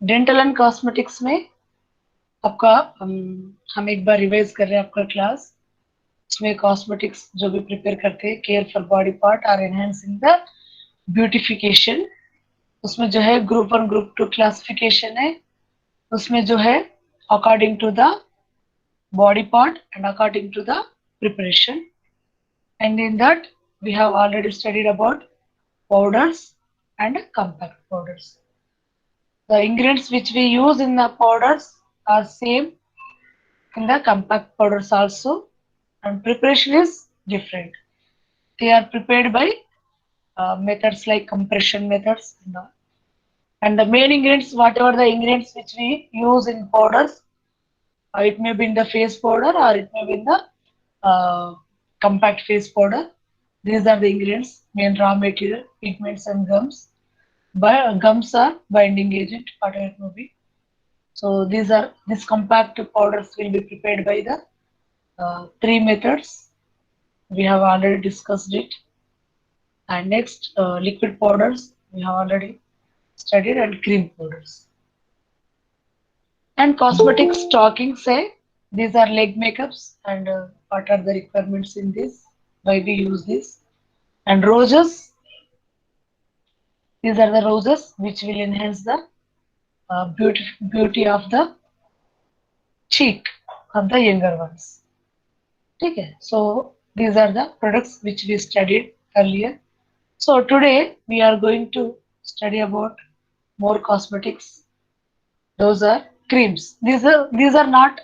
Dental and cosmetics में आपका हम एक बार रिवाइज कर रहे हैं आपका क्लास। इसमें कॉस्मेटिक्स जो भी प्रिपेयर करते हैं, care for body part are enhancing the beautification. उसमें जो है ग्रुप 1 ग्रुप 2 क्लासिफिकेशन है। उसमें जो है according to the body part and according to the preparation. And in that, we have already studied about powders and compact powders. The ingredients which we use in the powders are same in the compact powders also, and preparation is different. They are prepared by methods like compression methods and all. And the main ingredients, whatever the ingredients which we use in powders, it may be in the face powder or it may be in the compact face powder. These are the ingredients, main raw material, pigments and gums. Gums are binding agent, whatever it may be. So these compact powders will be prepared by the three methods. We have already discussed it. And next, liquid powders we have already studied, and cream powders. And cosmetic stocking say these are leg makeups and what are the requirements in this, why we use this. And roses, these are the roses which will enhance the beauty of the cheek of the younger ones. Okay, so these are the products which we studied earlier. So today we are going to study about more cosmetics. Those are creams. These are not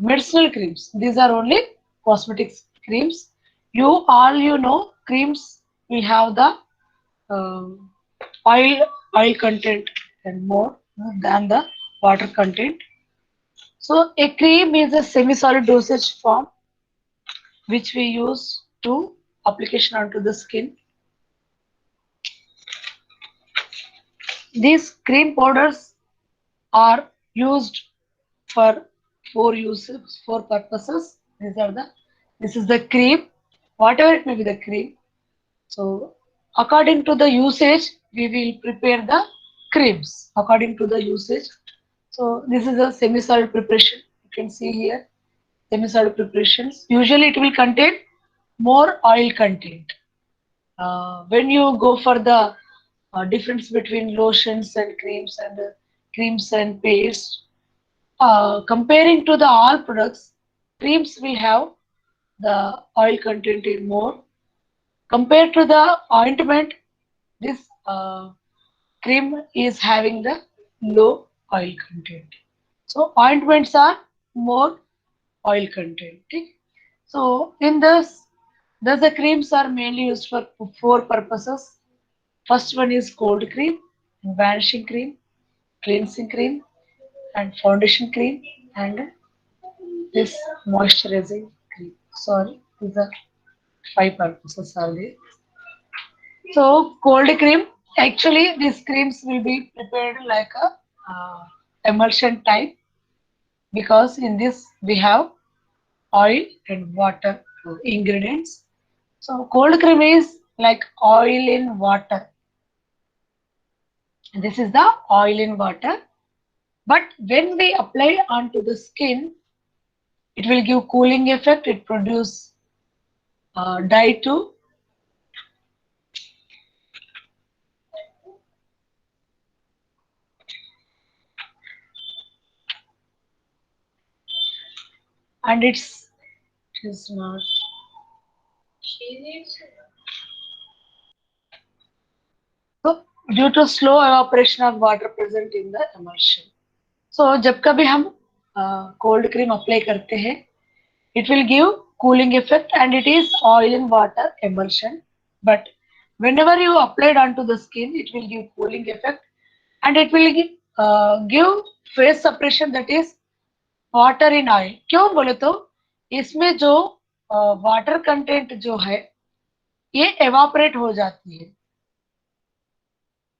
medicinal creams. These are only cosmetics creams. You know creams will have the um oil oil content and more than the water content. So a cream is a semi-solid dosage form which we use to application onto the skin. These cream powders are used for four purposes. This is the cream, whatever it may be the cream. So according to the usage, we will prepare the creams according to the usage. So this is a semi-solid preparation. You can see here semi-solid preparations. Usually it will contain more oil content. When you go for the difference between lotions and creams and paste, comparing to the all products, creams will have the oil content in more. Compared to the ointment, this cream is having the low oil content. So ointments are more oil content. Okay? So in this, the creams are mainly used for four purposes. First one is cold cream, vanishing cream, cleansing cream, and foundation cream, and this moisturizing cream. Sorry, these are five purposes are there. So cold cream, actually these creams will be prepared like a emulsion type, because in this we have oil and water ingredients. So cold cream is like oil in water. This is the oil in water. But when we apply onto the skin, it will give cooling effect. It produce dye too, and it is not. So due to slow evaporation of water present in the emulsion. So जब कभी हम cold cream apply करते हैं, it will give cooling effect and it is oil in water emulsion. But whenever you apply it onto the skin, it will give cooling effect and it will give face suppression, that is water in oil. क्यों बोले तो इसमें जो water content जो है ये evaporate हो जाती है.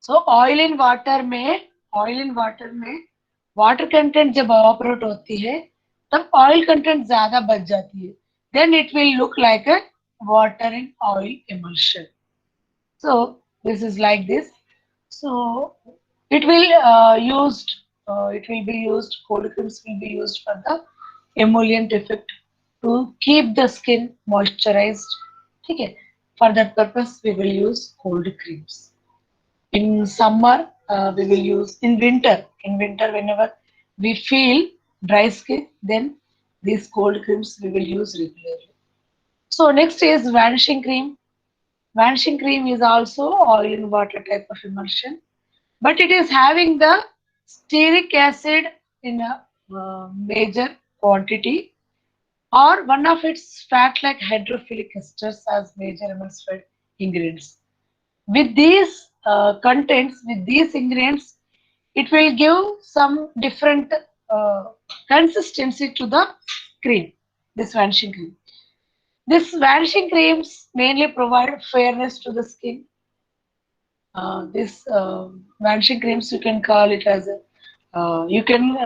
सो ऑयल इन वाटर में वाटर कंटेंट जब एवापोरेट होती है तब ऑयल कंटेंट ज्यादा बच जाती है. Then it will look like a water in oil emulsion. So this is like this. So It will it will be used. Cold creams will be used for the emollient effect to keep the skin moisturized. Okay. For that purpose, we will use cold creams. In summer, we will use in winter. In winter, whenever we feel dry skin, then these cold creams we will use regularly. So next is vanishing cream. Vanishing cream is also oil in water type of emulsion, but it is having the stearic acid in a major quantity or one of its fat-like hydrophilic esters as major emulsified ingredients. With these contents, with these ingredients, it will give some different uh, consistency to the cream, this vanishing cream. This vanishing creams mainly provide fairness to the skin. This vanishing creams, you can call it as a, you can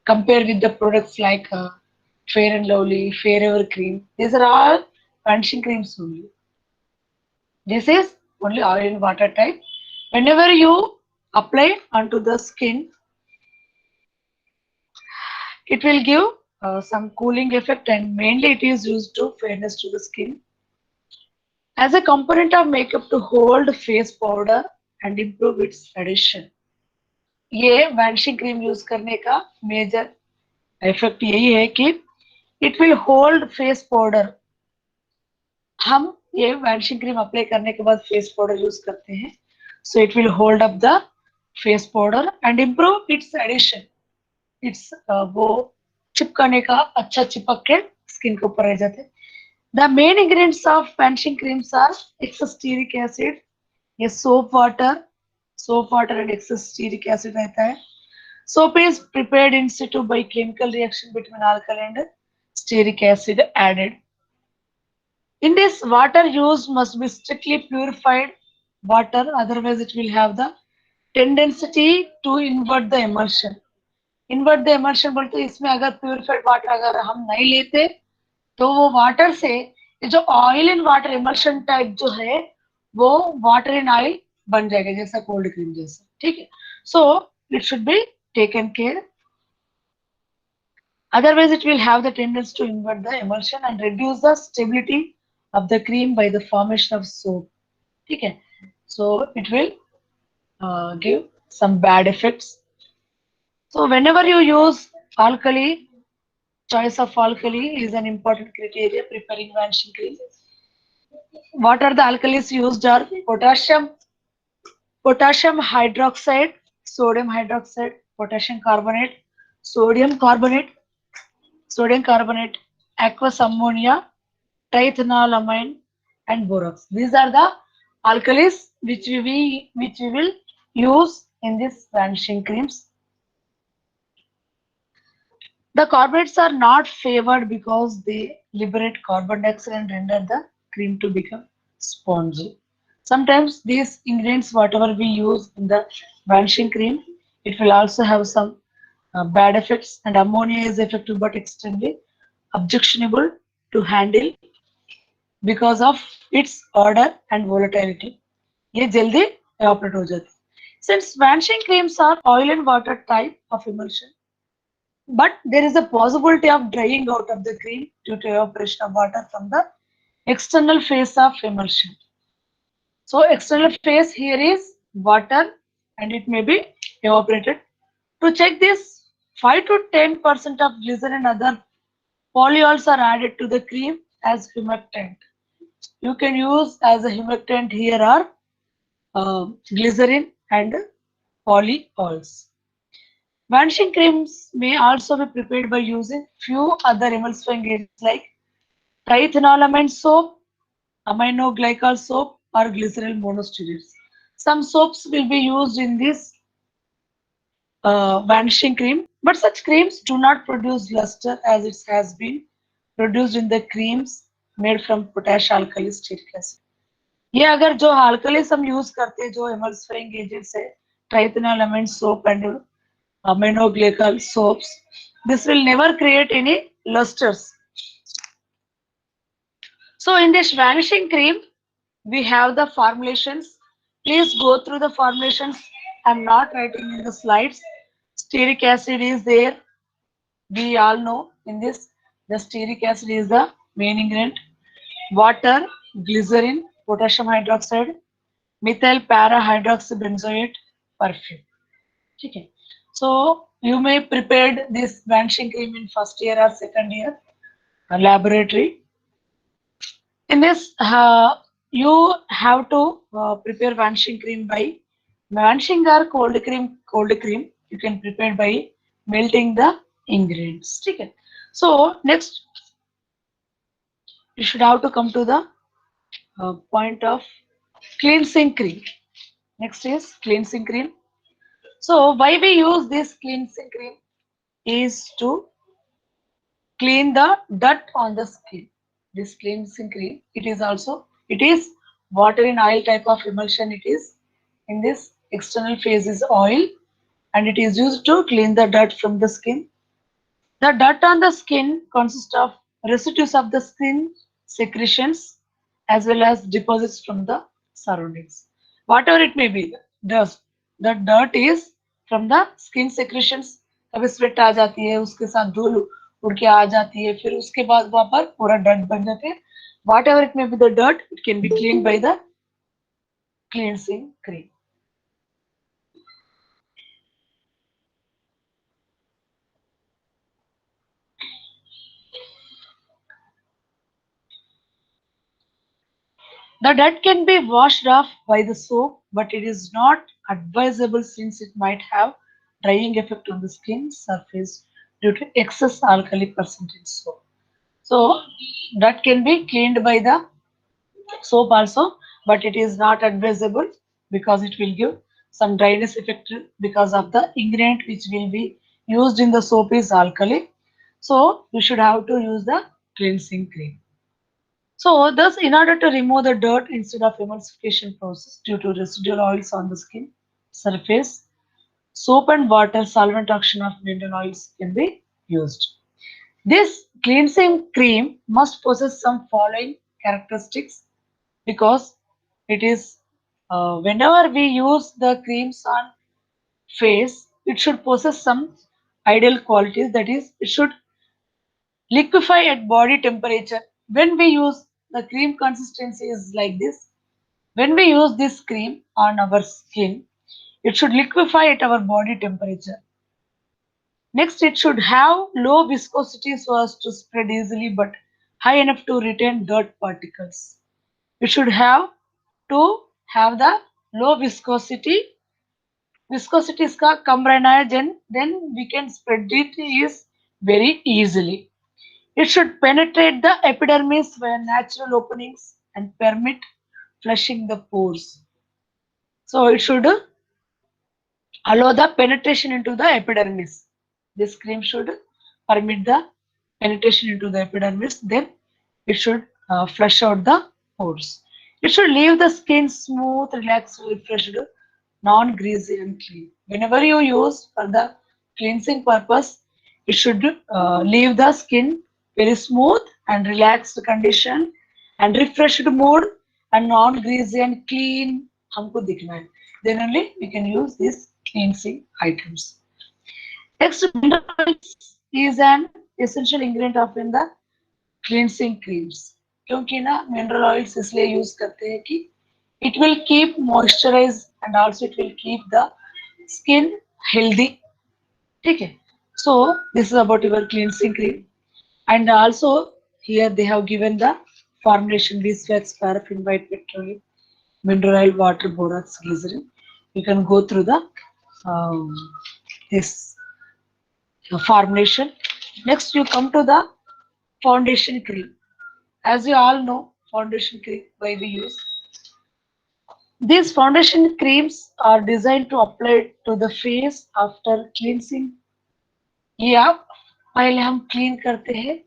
compare with the products like Fair and Lovely, Fair Ever Cream. These are all vanishing creams only. This is only oil and water type. Whenever you apply onto the skin, it will give some cooling effect and mainly it is used to fairness to the skin. As a component of makeup to hold face powder and improve its adhesion. ये vanishing cream use करने का major effect यही है कि it will hold face powder. हम ये vanishing cream apply करने के बाद फेस पाउडर यूज करते हैं, so it will hold up the face powder and improve its adhesion. It's वो चिपकाने का अच्छा चिपक के स्किन के ऊपर रह जाते हैं. The main ingredients of vanishing creams are excess stearic acid, ये soap water and excess stearic acid रहता है. Soap is prepared in situ by chemical reaction between alkali and stearic acid added. In this, water used must be strictly purified water, otherwise it will have the tendency to invert the emulsion. Invert the immersion बोलते हैं इसमें अगर purified water अगर हम नहीं लेते तो वो वाटर से ये जो oil in water immersion type जो है वो वाटर इन ऑयल बन जाएगा जैसा कोल्ड क्रीम जैसा. ठीक है. So it should be taken care. Otherwise, it will have the tendency to invert the emulsion and reduce the stability of the cream by the formation of soap. Okay. So it will give some bad effects. So whenever you use alkali, choice of alkali is an important criteria preparing vanishing cream. What are the alkalis used are potassium hydroxide, sodium hydroxide, potassium carbonate, sodium carbonate, sodium carbonate, aqueous ammonia, triethanolamine, and borax. These are the alkalis which we will use in this vanishing creams. The carbonates are not favored because they liberate carbon dioxide and render the cream to become spongy. Sometimes these ingredients, whatever we use in the vanishing cream, it will also have some bad effects, and ammonia is effective but extremely objectionable to handle because of its odor and volatility. ये जल्दी evaporate हो जाती है. Since vanishing creams are oil and water type of emulsion, but there is a possibility of drying out of the cream due to evaporation of water from the external face of emulsion. So external face here is water and it may be evaporated. To check this, 5 to 10% of glycerin and other polyols are added to the cream as humectant. You can use as a humectant here are glycerin and polyols. Vanishing creams may also be prepared by using few other emulsifying agents like triethanolamine soap, amino glycol soap, or glycerol monostearates. Some soaps will be used in this vanishing cream, but such creams do not produce luster as it has been produced in the creams made from potash alkali stearic acid. ये अगर जो alkalis हम use करते हैं जो emulsifying agents है triethanolamine soap and aminoglycal soaps, this will never create any lusters. So in this vanishing cream, we have the formulations. Please go through the formulations I'm not writing in the slides. Stearic acid is there. We all know in this, the stearic acid is the main ingredient. Water, glycerin, potassium hydroxide, methyl para hydroxybenzoate, perfume. Okay. So you may prepare this vanishing cream in first year or second year laboratory. In this, you have to prepare vanishing cream by vanishing or cold cream. Cold cream you can prepare by melting the ingredients. Okay. So next, you should have to come to the point of cleansing cream. Next is cleansing cream. So why we use this cleansing cream is to clean the dirt on the skin. This cleansing cream, it is water in oil type of emulsion. It is in this external phase is oil, and it is used to clean the dirt from the skin. The dirt on the skin consists of residues of the skin secretions as well as deposits from the surroundings. Whatever it may be, the dirt is from the skin secretions. कभी sweat आ जाती है, उसके साथ धूल उड़ के आ जाती है, फिर उसके बाद वहां पर पूरा डर्ट बन जाते हैं. Whatever it may be the dirt, it can be cleaned by the cleansing cream. The dirt can be washed off by the soap, but it is not advisable since it might have drying effect on the skin surface due to excess alkali percent in soap. So that can be cleaned by the soap also, but it is not advisable because it will give some dryness effect because of the ingredient which will be used in the soap is alkali. So you should have to use the cleansing cream. So, thus, in order to remove the dirt instead of emulsification process due to residual oils on the skin surface, soap and water solvent action of mineral oils can be used. This cleansing cream must possess some following characteristics because it is whenever we use the creams on face, it should possess some ideal qualities. That is, it should liquefy at body temperature. When we use the cream consistency is like this. When we use this cream on our skin, it should liquefy at our body temperature. Next, it should have low viscosity so as to spread easily but high enough to retain dirt particles. It should have to have the low viscosity. Viscosity इसका कम रहना है, then we can spread it is very easily. It should penetrate the epidermis via natural openings and permit flushing the pores. So it should allow the penetration into the epidermis. This cream should permit the penetration into the epidermis. Then it should flush out the pores. It should leave the skin smooth, relaxed, refreshed, non-greasy and clean. Whenever you use for the cleansing purpose, it should leave the skin very smooth and relaxed condition and refreshed mood and non-greasy and clean. हमको दिखना है. Then only we can use these cleansing items. Next, mineral oils is an essential ingredient of in the cleansing creams. क्योंकि ना mineral oils इसलिए use करते हैं कि it will keep moisturize and also it will keep the skin healthy. ठीक है. So this is about your cleansing cream, and also here they have given the formulation: beeswax, paraffin, white petroleum, mineral oil, water, borax, glycerin. You can go through the um, this formulation. Next, you come to the foundation cream. As you all know, foundation cream why we use. These foundation creams are designed to apply to the face after cleansing. ये आप पहले हम clean करते हैं,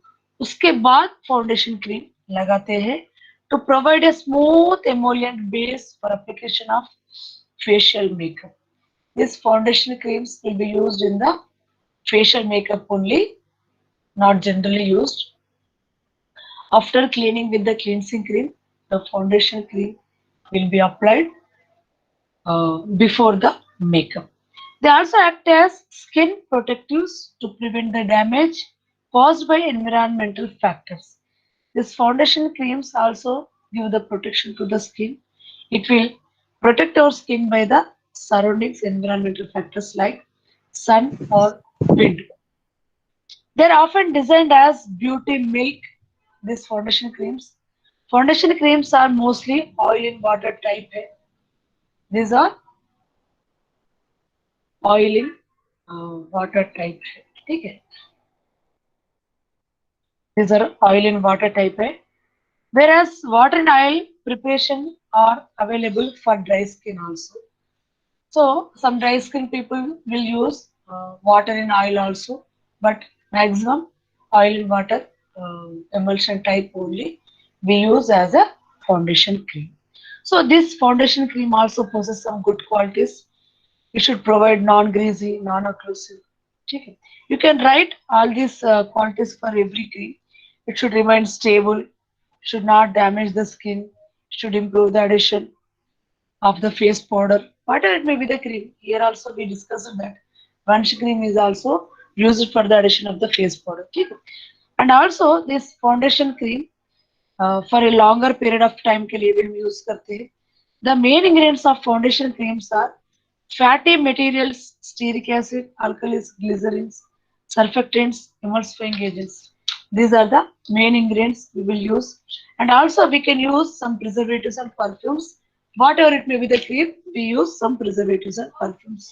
उसके बाद foundation cream लगाते हैं to provide a smooth emollient base for application of facial makeup. These foundation creams will be used in the facial makeup only, not generally used. After cleaning with the cleansing cream, the foundation cream will be applied before the makeup. They also act as skin protectives to prevent the damage caused by environmental factors. These foundation creams also give the protection to the skin. It will protect our skin by the surroundings environmental factors like sun or wind. They're often designed as beauty milk, these foundation creams. Foundation creams are mostly oil in water type. These are oil in water type. Okay. These are oil in water type. Whereas water and oil preparation are available for dry skin also. So some dry skin people will use water in oil also, but maximum oil in water emulsion type only we use as a foundation cream. So this foundation cream also possesses some good qualities. It should provide non-greasy, non-occlusive. Okay. You can write all these qualities for every cream. It should remain stable, should not damage the skin, should improve the adhesion of the face powder, whatever it may be the cream. Here also we discussed that Vansh cream is also used for the addition of the face powder. Okay. And also this foundation cream for a longer period of time के लिए भी हम use करते हैं. The main ingredients of foundation creams are fatty materials, stearic acid, alkalis, glycerins, surfactants, emulsifying agents. These are the main ingredients we will use. And also we can use some preservatives and perfumes. Whatever it may be the cream, we use some preservatives and perfumes.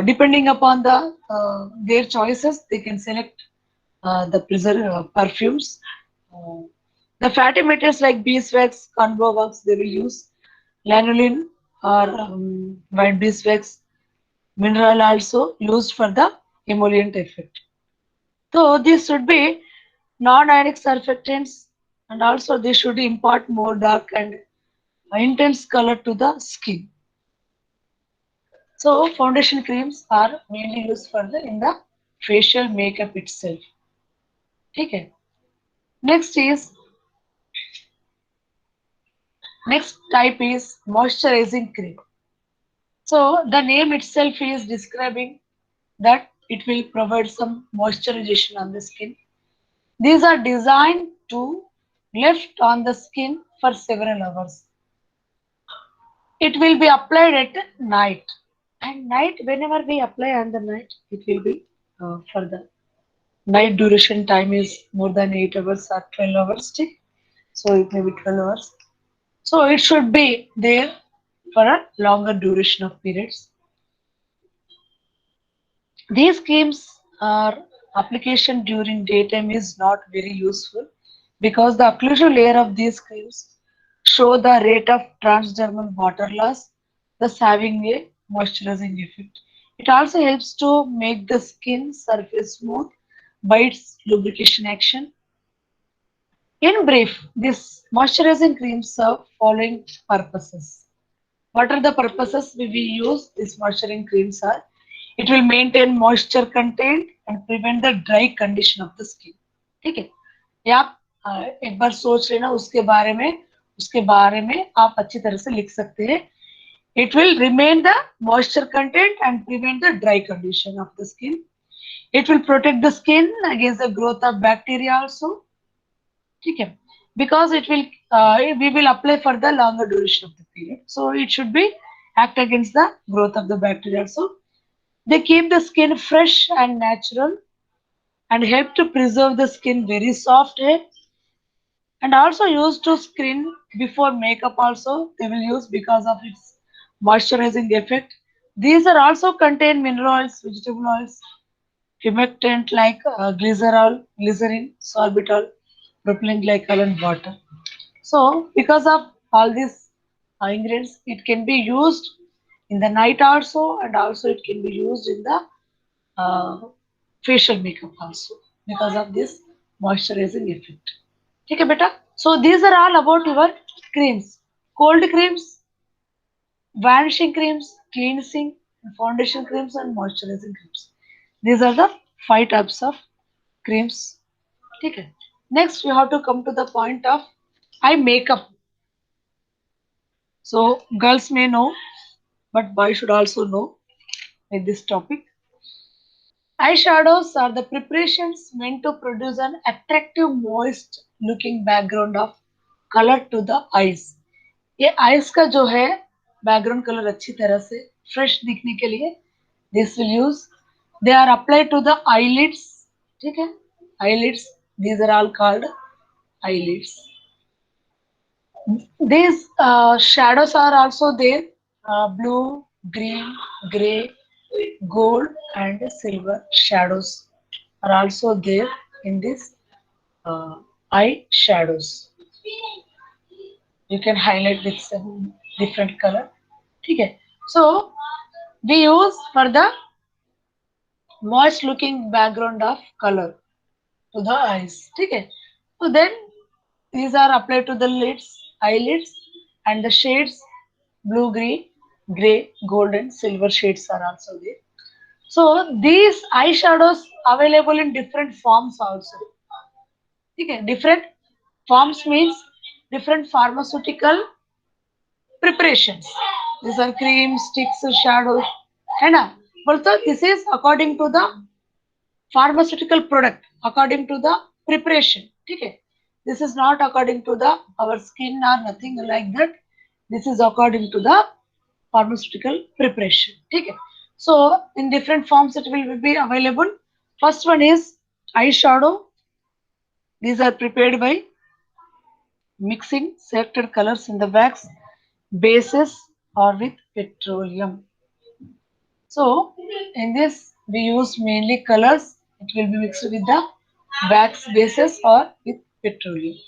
Depending upon their choices, they can select perfumes. Uh, the fatty materials like beeswax, convo wax, they will use lanolin or white beeswax mineral also used for the emollient effect. So these should be non-ionic surfactants and also they should impart more dark and intense color to the skin. So foundation creams are mainly used for the in the facial makeup itself. Okay. Next is next type is moisturizing cream. So the name itself is describing that it will provide some moisturization on the skin. These are designed to left on the skin for several hours. It will be applied at night. And night, whenever we apply on the night, it will be for the night duration time is more than 8 hours or 12 hours. Still. So it may be 12 hours. So it should be there for a longer duration of periods. These creams are application during daytime is not very useful because the occlusive layer of these creams show the rate of transdermal water loss, thus having a moisturizing effect. It also helps to make the skin surface smooth by its lubrication action. In brief, this moisturizing creams serve following purposes. What are the purposes we use these moisturizing creams are? It will maintain moisture content and prevent the dry condition of the skin. ठीक है ये आप एक बार सोच लेना उसके बारे में आप अच्छी तरह से लिख सकते हैं. It will remain the moisture content and prevent the dry condition of the skin. It will protect the skin against the growth of bacteria also. ठीक है because it will we will apply for the longer duration of the period, so it should be act against the growth of the bacteria also. They keep the skin fresh and natural and help to preserve the skin very soft and also used to screen before makeup also they will use because of its moisturizing effect. These are also contain mineral oils, vegetable oils, humectant like glycerol, glycerin, sorbitol, propylene glycol and water. So because of all these ingredients, it can be used in the night also and also it can be used in the uh, facial makeup also because of this moisturizing effect. Okay, beta. So these are all about your creams. Cold creams, vanishing creams, cleansing, foundation creams, and moisturizing creams. These are the five types of creams. Okay. Next, we have to come to the point of eye makeup. So girls may know but boys should also know with this topic. Eyeshadows are the preparations meant to produce an attractive, moist looking background of color to the eyes. ये ice का जो है background colour अच्छी तरह से fresh दिखने के लिए this will use they are apply to the eyelids. ठीक है, eyelids, these are all called eyelids. These shadows are also there, blue, green, gray, gold and silver shadows are also there in this eye shadows. You can highlight with some different color. Okay. So we use for the moist looking background of color to the eyes. Okay. So then these are applied to the lids, eyelids, and the shades blue, green, gray, gold, and silver shades are also there. So these eyeshadows available in different forms also. Okay, different forms means different pharmaceutical preparations. These are creams, sticks, shadows, है ना? Also, this is according to the pharmaceutical product, according to the preparation. ठीक है? This is not according to the our skin or nothing like that. This is according to the pharmaceutical preparation. ठीक है? So in different forms it will be available. First one is eyeshadow. These are prepared by mixing selected colors in the wax, bases or with petroleum. So in this we use mainly colors. It will be mixed with the wax bases or with petroleum.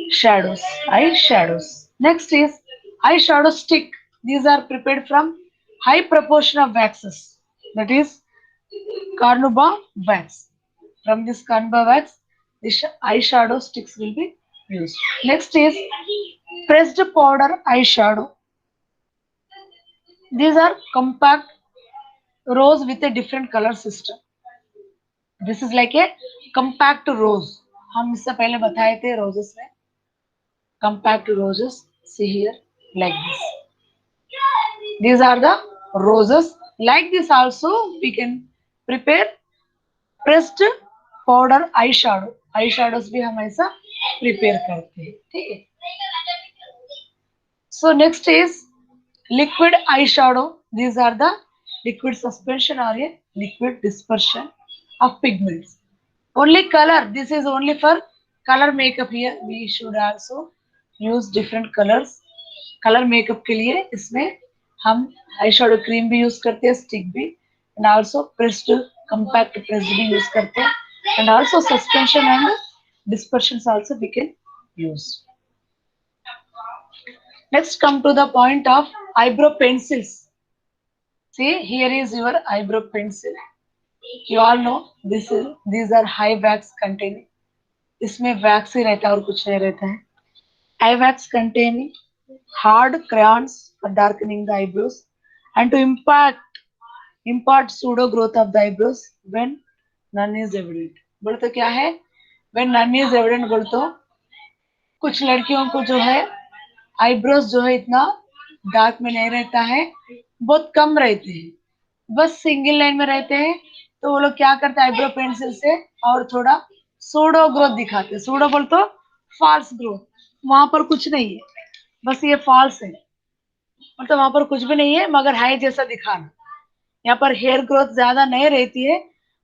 Shadows, eye shadows. Next is eyeshadow stick. These are prepared from high proportion of waxes. That is carnauba wax. From this carnauba wax, this eyeshadow sticks will be used. Next is pressed powder eyeshadow. These are compact rows with a different color system. This is like a compact rose. हम इससे पहले बताए थे roses में. Compact roses. See here, like this. These are the roses. Like this also we can prepare pressed powder eyeshadow. Eyeshadows भी हम ऐसा prepare करते हैं. ठीक है. So next is liquid eyeshadow. These are the liquid suspension or a liquid dispersion of pigments. Only color. This is only for color makeup here. We should also use different colors. Colour makeup के लिए इसमें हम eye shadow cream भी use करते हैं, stick भी, and also pressed compact pressed भी use करते हैं, and also suspension and dispersions also we can use. Next come to the point of eyebrow pencils. See, here is your eyebrow pencil. You all know these are high wax containing. इसमें wax ही रहता है और कुछ नहीं रहता है. Eye wax containing hard crayons for darkening the eyebrows and to impart pseudo growth of the eyebrows when none is evident. बोले तो क्या है? When none is evident बोले तो कुछ लड़कियों को जो है आईब्रोज जो है इतना डार्क में नहीं रहता है, बहुत कम रहते हैं, बस सिंगल लाइन में रहते हैं, तो वो लोग क्या करते हैं आईब्रो पेंसिल से और थोड़ा सूडो ग्रोथ दिखाते हैं. सूडो बोल तो फॉल्स ग्रोथ, वहां पर कुछ नहीं है, बस ये फॉल्स है, मतलब वहां पर कुछ भी नहीं है मगर हाई जैसा दिखाना. यहाँ पर हेयर ग्रोथ ज्यादा नहीं रहती है,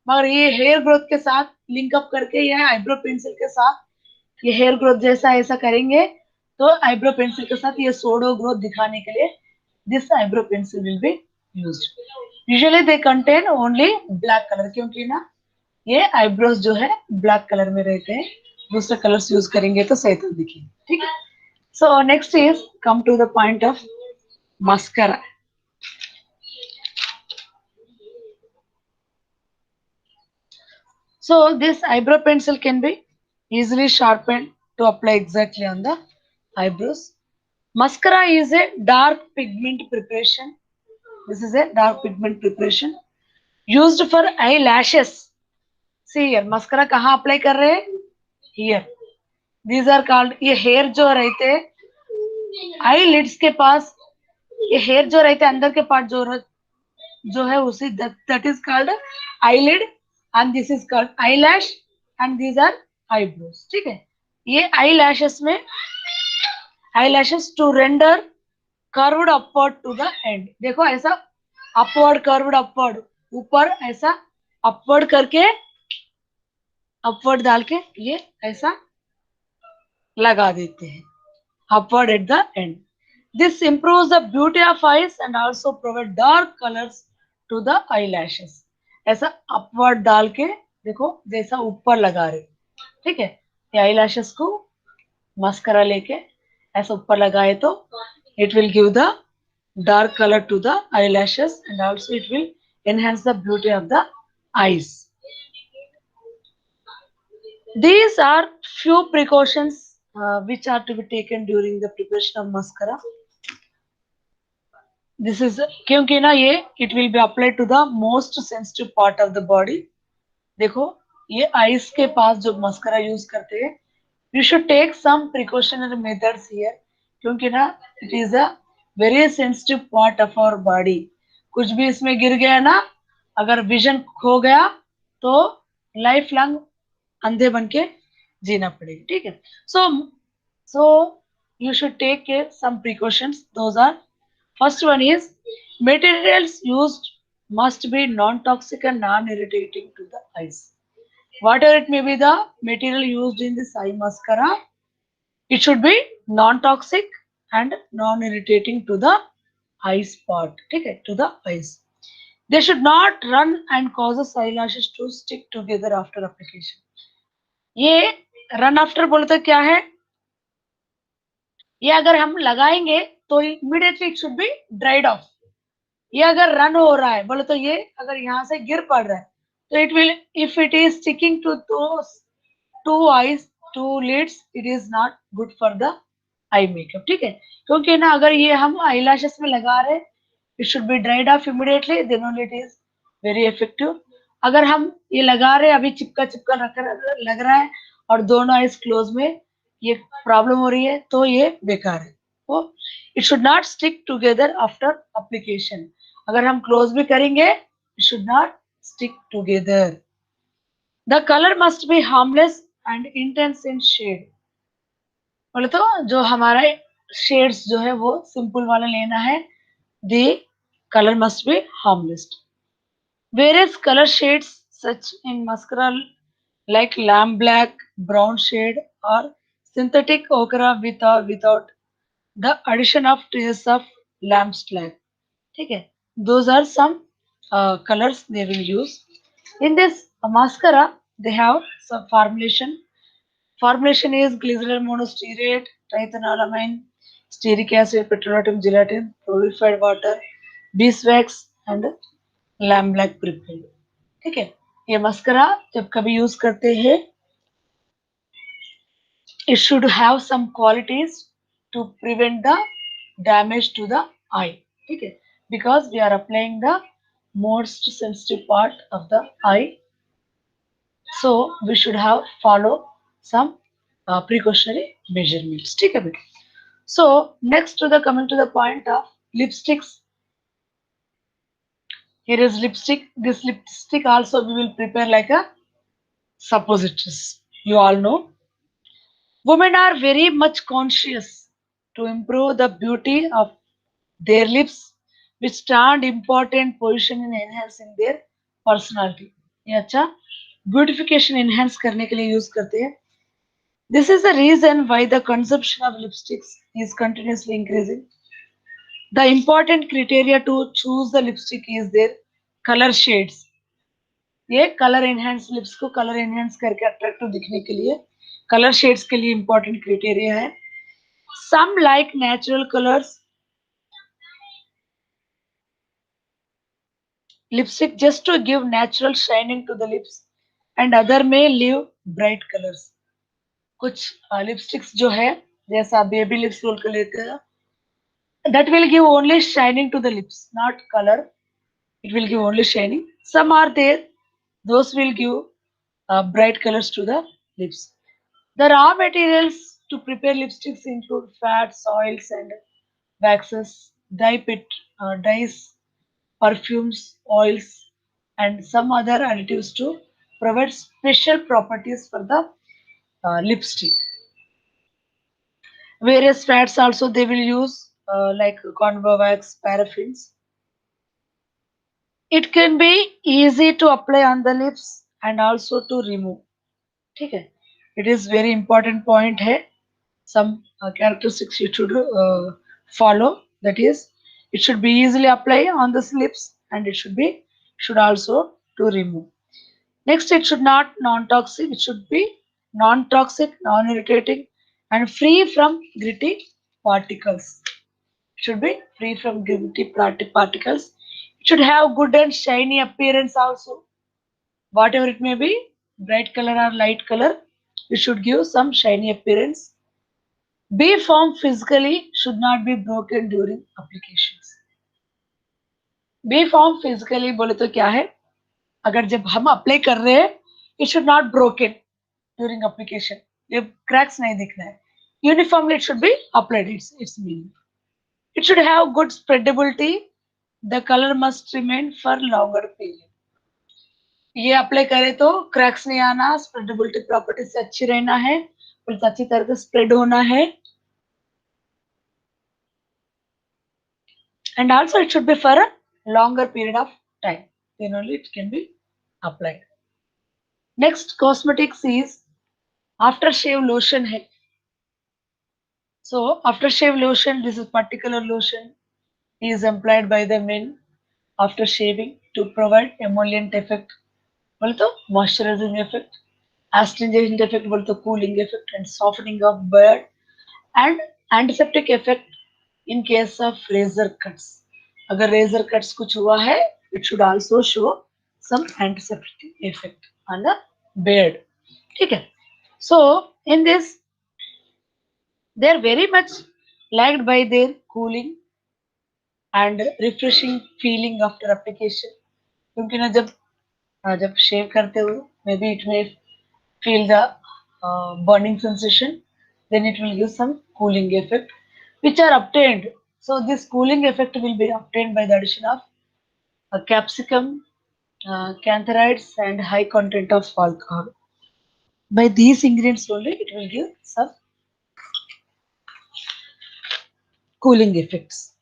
मगर ये हेयर ग्रोथ के साथ लिंकअप करके ये आईब्रो पेंसिल के साथ ये हेयर ग्रोथ जैसा ऐसा करेंगे तो आईब्रो पेंसिल के साथ ये सोडो ग्रोथ दिखाने के लिए this eyebrow pencil will be used. Usually they contain only black colour, क्योंकि ना ये आईब्रोज जो है ब्लैक कलर में रहते हैं, दूसरे कलर्स यूज करेंगे तो सही तो दिखेंगे. ठीक है. So next is come to the point of mascara. So this eyebrow pencil can be easily sharpened to apply exactly on the eyebrows. Mascara is a dark pigment preparation. This is a dark pigment preparation used for eyelashes. See here, mascara कहाँ apply कर रहे हैं? Here. These are called, ये hair जो रहते हैं eyelids के पास ये हेयर जो रहते हैं अंदर के पार्ट जो है उसी that is called eyelid and this is called eyelash and these are eyebrows. ठीक है, ये आई लैशेस में eyelashes to render curved upward to the end. देखो ऐसा अपवर्ड कर्व्ड अपवर्ड, ऊपर ऐसा अपवर्ड करके अपवर्ड डाल के ये ऐसा लगा देते हैं upward at the end. This improves the beauty of eyes and also provide dark colors to the eyelashes. ऐसा upward डाल के देखो जैसा ऊपर लगा रहे, ठीक है, ये eyelashes को मस्करा लेके ऐसा ऊपर लगाए तो it will give the dark color to the eyelashes and also it will enhance the beauty of the eyes. These are few precautions which are to be taken during the preparation of mascara. This is क्योंकि ना ये it will be applied to the most sensitive part of the body. देखो ये eyes के पास जो mascara use करते हैं, you should take some precautionary methods here, क्योंकि ना it is a very sensitive part of our body. कुछ भी इसमें गिर गया ना, अगर विजन खो गया तो लाइफ लॉन्ग अंधे बन के जीना पड़ेगा। ठीक है, so so you should take some precautions. Those are first one is materials used must be non-toxic and non-irritating to the eyes. Whatever it may be the material used in this eye mascara, it should be non-toxic and non-irritating to the eyes part. Okay, to the eyes. They should not run and causes eyelashes to stick together after application. ये run after बोले तो क्या है, ये अगर हम लगाएंगे तो immediately it should be dried of. ये अगर रन हो रहा है बोले तो ये अगर यहाँ से गिर पड़ रहा है तो it will if it is sticking to to eyes to lids it is not good for the eye makeup. ठीक है, क्योंकि ना अगर ये हम आई लैशेस में लगा रहे, it should be dried off immediately, then only it is very effective. अगर हम ये लगा रहे अभी चिपका चिपका लग रहा है और दोनों आईज क्लोज में ये प्रॉब्लम हो रही है तो ये बेकार है। तो it should not stick together after application. अगर हम क्लोज भी करेंगे it should not stick together. The colour must be harmless and intense in shade. बोले तो जो हमारा शेड्स जो है वो सिंपल वाला लेना है। The colour must be harmless. Various color shades such in mascara like lamp black, brown shade or synthetic ochre with or without the addition of trace of lamp black. ठीक है, those are some colors they will use in this mascara. They have some formulation. Formulation is glycerol monostearate, triethanolamine, stearic acid, petroleum gelatin, purified water, beeswax and lamp black prepared. ठीक है, ये mascara जब कभी use करते हैं it should have some qualities to prevent the damage to the eye. ठीक है, because we are applying the most sensitive part of the eye, so we should have follow some precautionary measurements. ठीक है बेटा, so next to the coming to the point of lipsticks. Here is lipstick. This lipstick also we will prepare like a suppositories. You all know women are very much conscious to improve the beauty of their lips, which stand important position in enhancing their personality. ये अच्छा beautification enhance करने के लिए use करते हैं। This is the reason why the consumption of lipsticks is continuously increasing. The important criteria to choose the lipstick is their color shades. ये colour enhance lips को colour enhance करके attractive दिखने के लिए कलर शेड्स के लिए important criteria है। Some like natural colours lipstick just to give natural shining to the lips and other में लिव ब्राइट कलर्स। कुछ लिपस्टिक्स जो है जैसा बेबी लिप्स रोल कर लेते हैं, that will give only shining to the lips, not color. It will give only shining. Some are there, those will give bright colors to the lips. The raw materials to prepare lipsticks include fats, oils, and waxes. dyes, perfumes, oils, and some other additives to provide special properties for the lipstick. Various fats also they will use like convo wax, paraffins. It can be easy to apply on the lips and also to remove. ठीक है? It is very important point है. Some characteristics you should follow. That is, it should be easily applied on the lips and it should also to remove. Next, it should not non-toxic. It should be non-toxic, non-irritating, and free from gritty particles. Should be free from gritty particles. It should have good and shiny appearance also. Whatever it may be, bright color or light color, it should give some shiny appearance. Be formed physically, should not be broken during applications. Be form physically बोले तो क्या है, अगर जब हम apply कर रहे हैं, it should not broken during application, ये क्रैक्स नहीं दिखना है. Uniformly it should be applied, its meaning. It should have good spreadability. The colour must remain for longer period. ये अप्लाई करे तो क्रैक्स नहीं आना, स्प्रेडेबिलिटी प्रॉपर्टी से अच्छी रहना है, फिर अच्छी तरह से स्प्रेड होना है. And also it should be for a longer period of time, then only it can be applied. Next cosmetics is aftershave lotion hai. So aftershave lotion, this is particular lotion is employed by the men after shaving to provide emollient effect, बोले तो moisturizing effect, astringent effect बोले तो cooling effect, and softening of beard, and antiseptic effect in case of razor cuts. अगर razor cuts कुछ हुआ है, it should also show some antiseptic effect on the beard. ठीक है. So in this, they are very much liked by their cooling and refreshing feeling after application. क्योंकि ना जब शेव करते हो, may be it may feel the burning sensation, then it will give some cooling effect, which are obtained. So this cooling effect will be obtained by the addition of capsicum, cantharides, and high content of alcohol. By these ingredients only, it will give some cooling effects.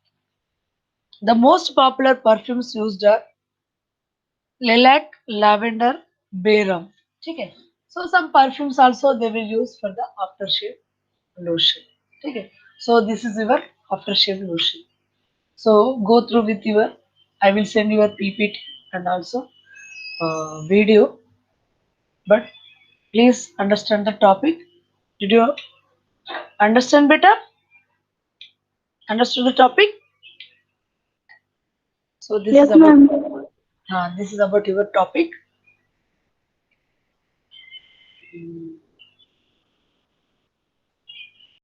The most popular perfumes used are lilac, lavender, bay rum. ठीक है. So some perfumes also they will use for the aftershave lotion. ठीक है. So this is your aftershave lotion. So go through with your, I will send you a PPT and also video, but please understand the topic. Did you understand better? Understood the topic? So this is Yes, about ma'am. this is about your topic.